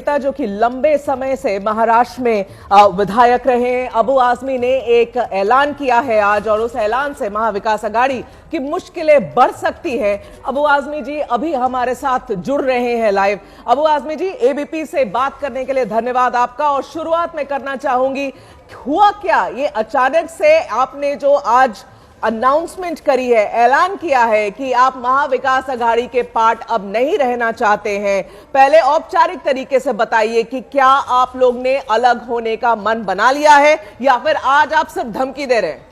नेता जो कि लंबे समय से महाराष्ट्र में विधायक रहे हैं, अबू आजमी ने एक ऐलान किया है आज, और उस ऐलान से महाविकास आघाड़ी की मुश्किलें बढ़ सकती है। अबू आजमी जी अभी हमारे साथ जुड़ रहे हैं लाइव। अबू आजमी जी, एबीपी से बात करने के लिए धन्यवाद आपका। और शुरुआत में करना चाहूंगी, हुआ क्या ये अचानक से आपने जो आज अनाउंसमेंट करी है, ऐलान किया है कि आप महाविकास आघाड़ी के पार्ट अब नहीं रहना चाहते हैं। पहले औपचारिक तरीके से बताइए कि क्या आप लोग ने अलग होने का मन बना लिया है या फिर आज आप सिर्फ धमकी दे रहे हैं?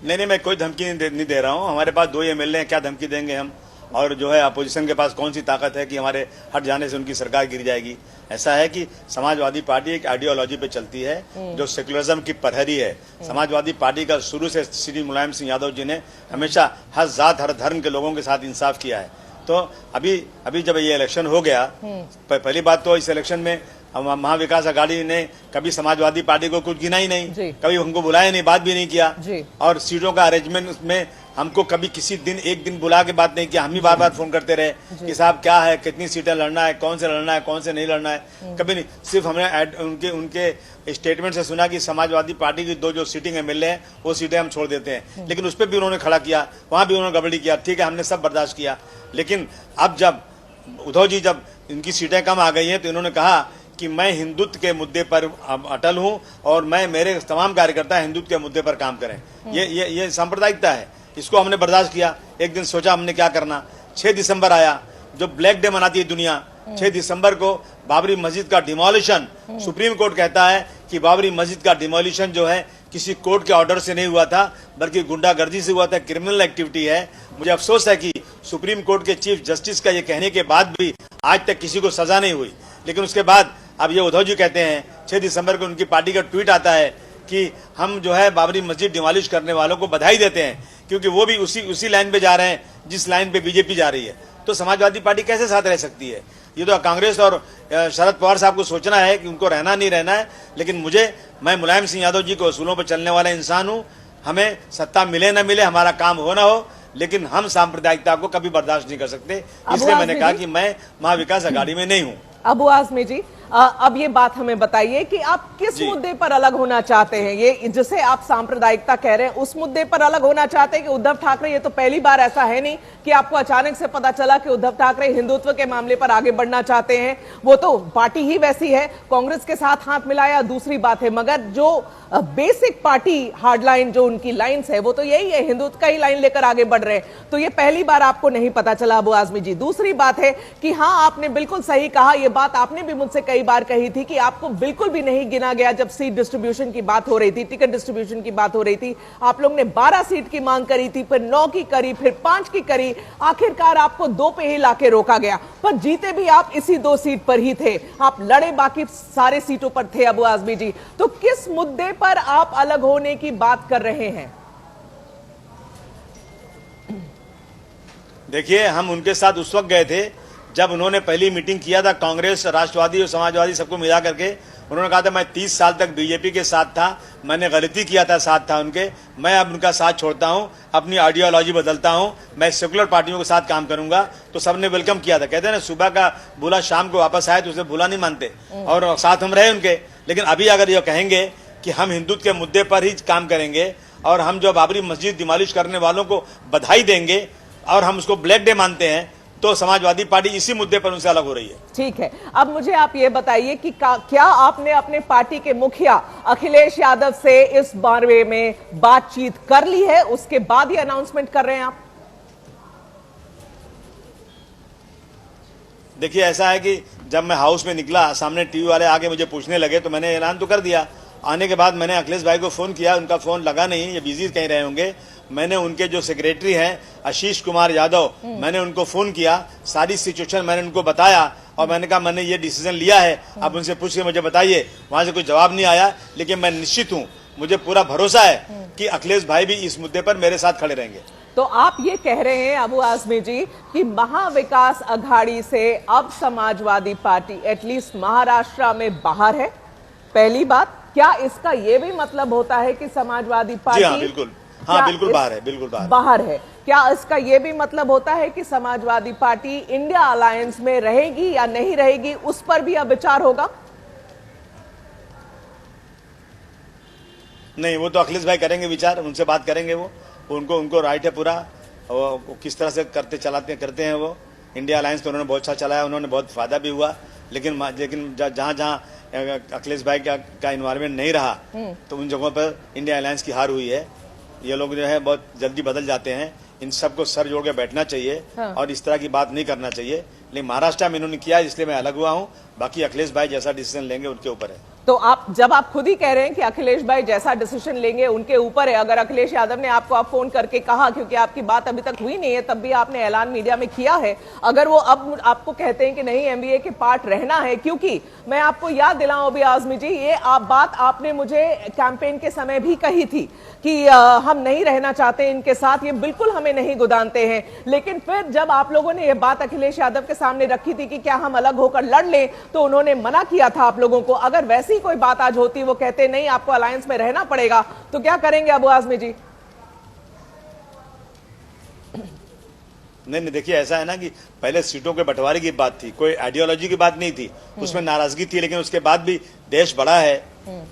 नहीं, मैं कोई धमकी नहीं दे रहा हूं। हमारे पास 2 एमएलए हैं, क्या धमकी देंगे हम? और जो है अपोजिशन के पास कौन सी ताकत है कि हमारे हट जाने से उनकी सरकार गिर जाएगी? ऐसा है कि समाजवादी पार्टी एक आइडियोलॉजी पे चलती है जो सेकुलरिज्म की प्रहरी है। समाजवादी पार्टी का शुरू से श्री मुलायम सिंह यादव जी ने हमेशा हर जात हर धर्म के लोगों के साथ इंसाफ किया है। तो अभी जब ये इलेक्शन हो गया, पहली बात तो इस इलेक्शन में महाविकास आघाड़ी ने कभी समाजवादी पार्टी को कुछ गिना ही नहीं, कभी हमको बुलाया नहीं, बात भी नहीं किया। और सीटों का अरेंजमेंट में हमको कभी किसी दिन एक दिन बुला के बात नहीं किया। हम ही बार बार फोन करते रहे कि साहब क्या है, कितनी सीटें लड़ना है, कौन से लड़ना है, कौन से नहीं लड़ना है, कभी नहीं। सिर्फ हमने उनके स्टेटमेंट से सुना कि समाजवादी पार्टी की 2 जो सीटिंग एमएलए हैं वो सीटें हम छोड़ देते हैं, लेकिन उस पर भी उन्होंने खड़ा किया, वहां भी उन्होंने गड़बड़ी किया। ठीक है, हमने सब बर्दाश्त किया। लेकिन अब जब उद्धव जी जब इनकी सीटें कम आ गई हैं तो इन्होंने कहा कि मैं हिंदुत्व के मुद्दे पर अटल हूं और मेरे तमाम कार्यकर्ता हिंदुत्व के मुद्दे पर काम करें। ये सांप्रदायिकता है, इसको हमने बर्दाश्त किया। एक दिन सोचा हमने क्या करना। 6 दिसंबर आया, जो ब्लैक डे मनाती है दुनिया। 6 दिसंबर को बाबरी मस्जिद का डिमोलिशन, सुप्रीम कोर्ट कहता है कि बाबरी मस्जिद का डिमोलिशन जो है किसी कोर्ट के ऑर्डर से नहीं हुआ था, बल्कि गुंडागर्दी से हुआ था, क्रिमिनल एक्टिविटी है। मुझे अफसोस है कि सुप्रीम कोर्ट के चीफ जस्टिस का ये कहने के बाद भी आज तक किसी को सजा नहीं हुई। लेकिन उसके बाद अब ये उद्धव जी कहते हैं, 6 दिसंबर को उनकी पार्टी का ट्वीट आता है कि हम जो है बाबरी मस्जिद डिमोलिश करने वालों को बधाई देते हैं, क्योंकि वो भी उसी लाइन पे जा रहे हैं जिस लाइन पे बीजेपी जा रही है। तो समाजवादी पार्टी कैसे साथ रह सकती है? ये तो कांग्रेस और शरद पवार साहब को सोचना है कि उनको रहना नहीं रहना है। लेकिन मैं मुलायम सिंह यादव जी के उसूलों पर चलने वाला इंसान हूं। हमें सत्ता मिले न मिले, हमारा काम हो ना हो, लेकिन हम सांप्रदायिकता को कभी बर्दाश्त नहीं कर सकते। इसलिए मैंने कहा कि मैं महाविकास आघाड़ी में नहीं हूं। अबू आजमी जी, अब ये बात हमें बताइए कि आप किस मुद्दे पर अलग होना चाहते हैं? ये जिसे आप सांप्रदायिकता कह रहे हैं, उस मुद्दे पर अलग होना चाहते हैं कि उद्धव ठाकरे, ये तो पहली बार ऐसा है नहीं कि आपको अचानक से पता चला कि उद्धव ठाकरे हिंदुत्व के मामले पर आगे बढ़ना चाहते हैं। वो तो पार्टी ही वैसी है, कांग्रेस के साथ हाथ मिलाया दूसरी बात है, मगर जो बेसिक पार्टी हार्डलाइन जो उनकी लाइन्स है वो तो यही है, हिंदुत्व का ही लाइन लेकर आगे बढ़ रहे हैं। तो ये पहली बार आपको नहीं पता चला अबू आजमी जी। दूसरी बात है कि हाँ, आपने बिल्कुल सही कहा, ये बात आपने भी मुझसे कई बार कही थी कि आपको बिल्कुल भी नहीं गिना गया जब सीट डिस्ट्रीब्यूशन की बात हो रही थी, टिकट डिस्ट्रीब्यूशन की बात हो रही थी। आप लोग ने 12 सीट की मांग करी थी, फिर 9 की करी, फिर 5 की करी, आखिरकार आपको 2 पे ही लाके रोका गया। पर जीते भी आप इसी 2 सीट पर ही थे, आप लड़े बाकी सारे सीटों पर थे अबू आजमी जी। तो किस मुद्दे पर आप अलग होने की बात कर रहे हैं? देखिए, हम उनके साथ उस वक्त गए थे जब उन्होंने पहली मीटिंग किया था, कांग्रेस, राष्ट्रवादी और समाजवादी सबको मिला करके। उन्होंने कहा था मैं 30 साल तक बीजेपी के साथ था, मैंने गलती किया था, साथ था उनके, मैं अब उनका साथ छोड़ता हूं, अपनी आइडियोलॉजी बदलता हूं, मैं सेकुलर पार्टियों के साथ काम करूंगा। तो सबने वेलकम किया था। कहते हैं ना, सुबह का भूला शाम को वापस आए, तो उसे भूला नहीं मानते, और साथ हम रहे उनके। लेकिन अभी अगर ये कहेंगे कि हम हिंदुत्व के मुद्दे पर ही काम करेंगे और हम जो बाबरी मस्जिद डिमोलिश करने वालों को बधाई देंगे और हम उसको ब्लैक डे मानते हैं, तो समाजवादी पार्टी इसी मुद्दे पर उनसे अलग हो रही है। ठीक है, अब मुझे आप ये बताइए कि क्या आपने अपने पार्टी के मुखिया अखिलेश यादव से इस बारे में बातचीत कर ली है? उसके बाद ही अनाउंसमेंट कर रहे हैं आप? देखिए, ऐसा है कि जब मैं हाउस में निकला, सामने टीवी वाले आके मुझे पूछने लगे, तो मैंने ऐलान तो कर दिया। आने के बाद मैंने अखिलेश भाई को फोन किया, उनका फोन लगा नहीं, ये बिजी कहीं रहे होंगे। मैंने उनके जो सेक्रेटरी हैं आशीष कुमार यादव, मैंने उनको फोन किया, सारी सिचुएशन मैंने उनको बताया और मैंने कहा मैंने ये डिसीजन लिया है, आप उनसे पूछ के मुझे बताइए। वहां से कोई जवाब नहीं आया, लेकिन मैं निश्चित हूं, मुझे पूरा भरोसा है कि अखिलेश भाई भी इस मुद्दे पर मेरे साथ खड़े रहेंगे। तो आप ये कह रहे हैं अबू आजमी जी कि महाविकास आघाड़ी से अब समाजवादी पार्टी एटलीस्ट महाराष्ट्र में बाहर है? पहली बात, क्या इसका यह भी मतलब होता है कि समाजवादी पार्टी? जी हाँ, बिल्कुल। हाँ, बिल्कुल बाहर है, बिल्कुल बाहर है। क्या इसका यह भी मतलब होता है कि समाजवादी पार्टी इंडिया अलायंस में रहेगी या नहीं रहेगी, उस पर भी अब विचार होगा? नहीं, वो तो अखिलेश भाई करेंगे विचार, उनसे बात करेंगे। वो उनको राइट है पूरा, वो किस तरह से करते हैं। वो इंडिया अलायंस तो उन्होंने बहुत अच्छा चलाया, उन्होंने बहुत फायदा भी हुआ, लेकिन जहाँ अखिलेश भाई का इन्वायरमेंट नहीं रहा तो उन जगहों पर इंडिया अलायंस की हार हुई है। ये लोग जो है बहुत जल्दी बदल जाते हैं, इन सबको सर जोड़ के बैठना चाहिए। हाँ। और इस तरह की बात नहीं करना चाहिए। लेकिन महाराष्ट्र में इन्होंने किया, इसलिए मैं अलग हुआ हूँ। बाकी अखिलेश भाई जैसा डिसीजन लेंगे उनके ऊपर है। तो आप खुद ही कह रहे हैं कि अखिलेश भाई जैसा डिसीजन लेंगे उनके ऊपर है। अगर अखिलेश यादव ने आपको आप फोन करके कहा, क्योंकि आपकी बात अभी तक हुई नहीं है, तब भी आपने ऐलान मीडिया में किया है, अगर वो अब आपको कहते हैं कि नहीं एमबीए के पार्ट रहना है, क्योंकि मैं आपको याद दिलाऊं अभी आजमी जी, ये बात आपने मुझे कैंपेन के समय भी कही थी कि हम नहीं रहना चाहते इनके साथ, ये बिल्कुल हमें नहीं गुदानते हैं। लेकिन फिर जब आप लोगों ने ये बात अखिलेश यादव के सामने रखी थी कि क्या हम अलग होकर लड़ लें, तो उन्होंने मना किया था आप लोगों को। अगर वैसी कोई बात आज होती, वो कहते नहीं आपको अलायंस में रहना पड़ेगा, तो क्या करेंगे अबू आजमी जी? नहीं, देखिए ऐसा है ना कि पहले सीटों के बंटवारे की बात थी, कोई आइडियोलॉजी की बात नहीं थी, उसमें नाराजगी थी। लेकिन उसके बाद भी देश बड़ा है,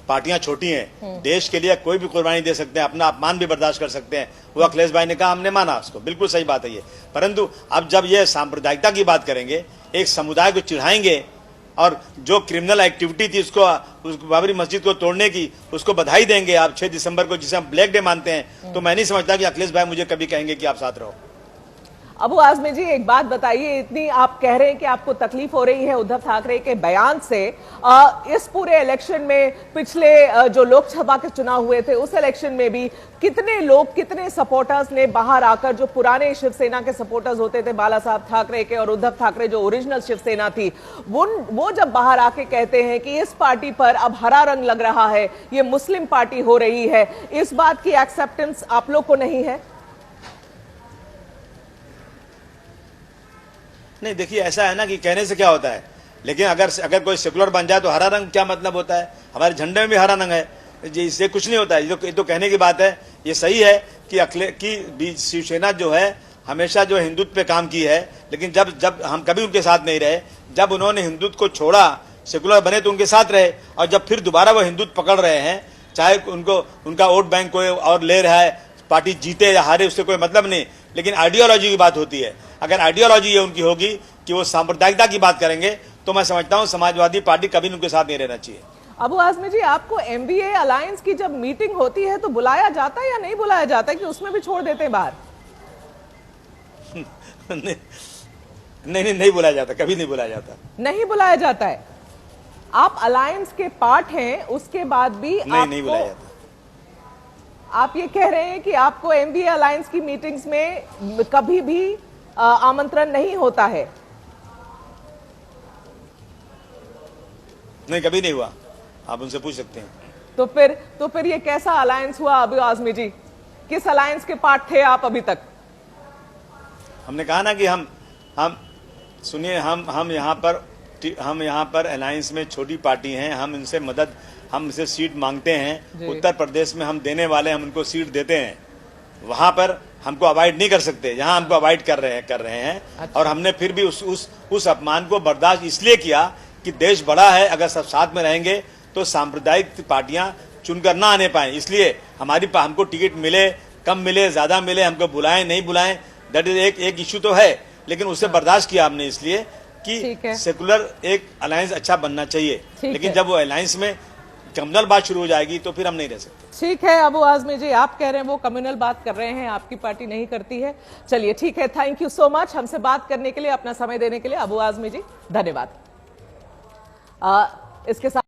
पार्टियां छोटी हैं, देश के लिए कोई भी कुर्बानी दे सकते हैं, अपना अपमान भी बर्दाश्त कर सकते हैं। वो अखिलेश भाई ने कहा, हमने माना उसको, बिल्कुल सही बात है ये। परंतु अब जब ये सांप्रदायिकता की बात करेंगे, एक समुदाय को चिढ़ाएंगे और जो क्रिमिनल एक्टिविटी थी उसको बाबरी मस्जिद को तोड़ने की, उसको बधाई देंगे आप 6 दिसंबर को, जिसे हम ब्लैक डे मानते हैं, तो मैं नहीं समझता कि अखिलेश भाई मुझे कभी कहेंगे कि आप साथ रहो। अबू आजमी जी एक बात बताइए, इतनी आप कह रहे हैं कि आपको तकलीफ हो रही है उद्धव ठाकरे के बयान से, इस पूरे इलेक्शन में पिछले जो लोकसभा के चुनाव हुए थे उस इलेक्शन में भी कितने लोग, कितने सपोर्टर्स ने बाहर आकर, जो पुराने शिवसेना के सपोर्टर्स होते थे बाला साहब ठाकरे के और उद्धव ठाकरे जो ओरिजिनल शिवसेना थी, वो जब बाहर आके कहते हैं कि इस पार्टी पर अब हरा रंग लग रहा है, ये मुस्लिम पार्टी हो रही है, इस बात की एक्सेप्टेंस आप लोग को नहीं है? नहीं, देखिए ऐसा है ना कि कहने से क्या होता है, लेकिन अगर कोई सेकुलर बन जाए तो हरा रंग क्या मतलब होता है? हमारे झंडे में भी हरा रंग है, इससे कुछ नहीं होता है। ये तो कहने की बात है। ये सही है कि शिवसेना जो है हमेशा जो हिंदुत्व पे काम की है, लेकिन जब हम कभी उनके साथ नहीं रहे, जब उन्होंने हिंदुत्व को छोड़ा, सेकुलर बने तो उनके साथ रहे, और जब फिर दोबारा वो हिंदुत्व पकड़ रहे हैं, चाहे उनका वोट बैंक कोई और ले रहा है, पार्टी जीते या हारे उससे कोई मतलब नहीं, लेकिन आइडियोलॉजी की बात होती है। अगर आइडियोलॉजी ये उनकी होगी कि वो सांप्रदायिकता की बात करेंगे, तो मैं समझता हूं समाजवादी पार्टी कभी उनके साथ नहीं रहना चाहिए। अबू आजमी जी, आपको एमबीए अलायंस की जब मीटिंग होती है तो बुलाया जाता है या नहीं बुलाया जाता है, कि उसमें भी छोड़ देते हैं बाहर? नहीं बुलाया जाता, कभी नहीं बुलाया जाता। नहीं बुलाया जाता है? आप अलायंस के पार्ट हैं, उसके बाद भी नहीं बुलाया जाता। आप ये कह रहे हैं कि आपको एमबीए अलायंस की मीटिंग्स में कभी भी आमंत्रण नहीं होता है? नहीं, कभी नहीं हुआ, आप उनसे पूछ सकते हैं। तो फिर ये कैसा अलायंस हुआ अबू आजमी जी? किस अलायंस के पार्ट थे आप अभी तक? हमने कहा ना कि हम सुनिए, हम यहाँ पर अलायंस में छोटी पार्टी हैं, हम इनसे सीट मांगते हैं। उत्तर प्रदेश में हम देने वाले, हम उनको सीट देते हैं, वहां पर हमको अवॉइड नहीं कर सकते, यहाँ हमको अवॉइड कर रहे हैं। अच्छा। और हमने फिर भी उस अपमान को बर्दाश्त इसलिए किया कि देश बड़ा है, अगर सब साथ में रहेंगे तो सांप्रदायिक पार्टियां चुनकर ना आने पाए, इसलिए हमको टिकट मिले, कम मिले, ज्यादा मिले, हमको बुलाएं नहीं बुलाएं, दैट इज एक इश्यू तो है, लेकिन उससे बर्दाश्त किया हमने इसलिए कि सेकुलर एक अलायंस अच्छा बनना चाहिए। लेकिन जब वो अलायंस में कम्युनल बात शुरू हो जाएगी तो फिर हम नहीं रह सकते। ठीक है अबू आजमी जी, आप कह रहे हैं वो कम्युनल बात कर रहे हैं, आपकी पार्टी नहीं करती है। चलिए ठीक है, थैंक यू सो मच हमसे बात करने के लिए, अपना समय देने के लिए अबू आजमी जी, धन्यवाद। इसके साथ